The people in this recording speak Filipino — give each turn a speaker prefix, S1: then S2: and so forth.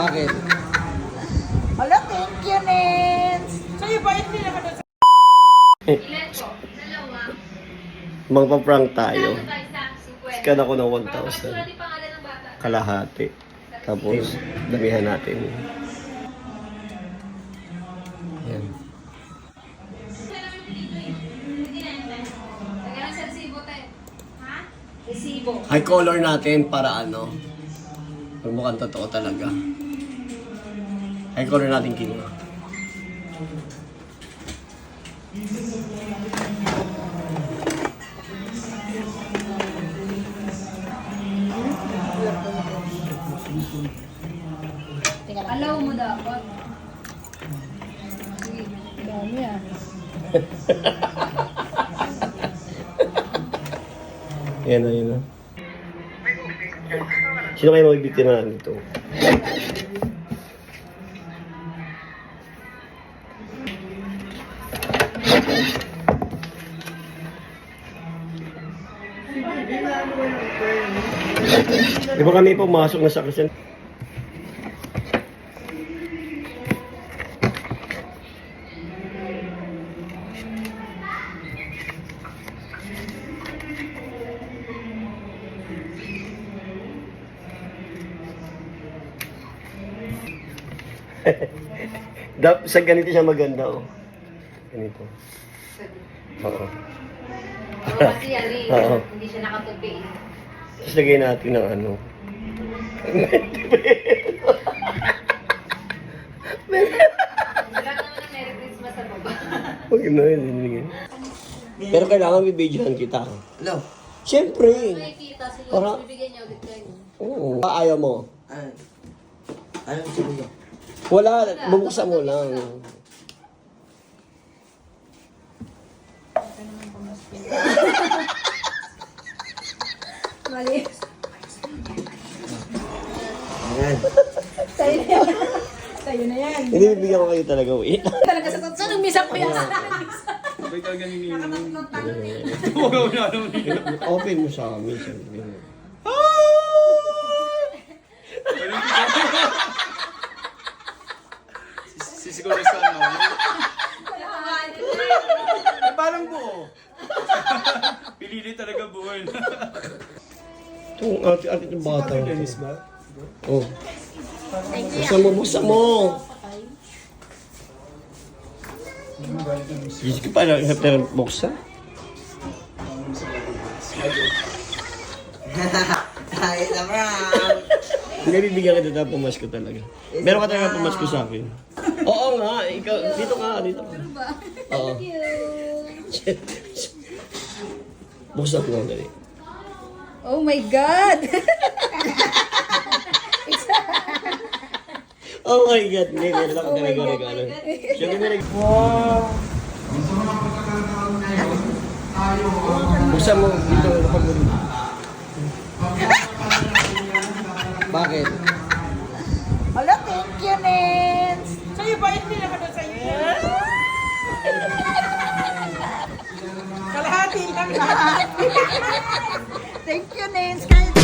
S1: Bakit?
S2: Hala, thank you, Nens.
S3: Sa'yo ba? Hindi naman doon sa...
S1: Magpa-prank tayo. Scan ako ng 1,000. Kalahati. Tapos, damihan natin. Yan. High color natin para ano. Mukhang totoo talaga. High color natin kinuha.
S2: Alaw mo dapat. Dami ah.
S1: Yan na, yun na. Sino kayo mabibiktima na nito? Di ba kami pumasok na sa Christian? Sa ganito siya maganda, oh. Ganito. Oo.
S4: Kasi yan eh,
S1: Oo.
S4: hindi siya nakatupi.
S1: Tapos lagay natin ng ano.
S4: Sarap naman ang Merry Christmas sa baba.
S1: Huwag na yun. Pero kailangan bibidyohan kita.
S5: Hello?
S1: Siyempre.
S4: Nakikita sila,
S1: Para-
S4: bibigyan niya ulit kayo.
S1: Oo. Ayaw mo.
S5: Ano yung sabi ko?
S1: Wala, bubuksan mo lang.
S2: Mali.
S5: Ayan.
S2: Sa'yo na yan. Sa'yo na yan.
S1: Hindi, bibigyan ko kayo talaga, wait.
S2: Talaga sa totoo. Nung misa ko yan.
S1: Open mo sa amin. Siyempre.
S3: Sisigaw na sa ano. Eh, parang buo. Pinili talaga buo.
S1: Itong ate itong bata. Oh. Buksan mo. Diyos ko pala, pero buksan.
S5: Ay, naman.
S1: Hindi, bibigyan kita tapos pumasko talaga. Meron ka talaga pumasko sa akin. Oo nga, ikaw, dito ka. Oo. Buksan ko dali.
S2: Oh my God!
S1: Oh my God, hindi, meron ako talaga regalo. Siyempre may regalo. Buksan mo, dito, lapag mo dito. Bakit?
S2: Hala, thank you, Nens.
S3: Sa'yo ba? Hindi naman doon sa'yo. Kalahati lang.
S2: Thank you, Nens. Kahit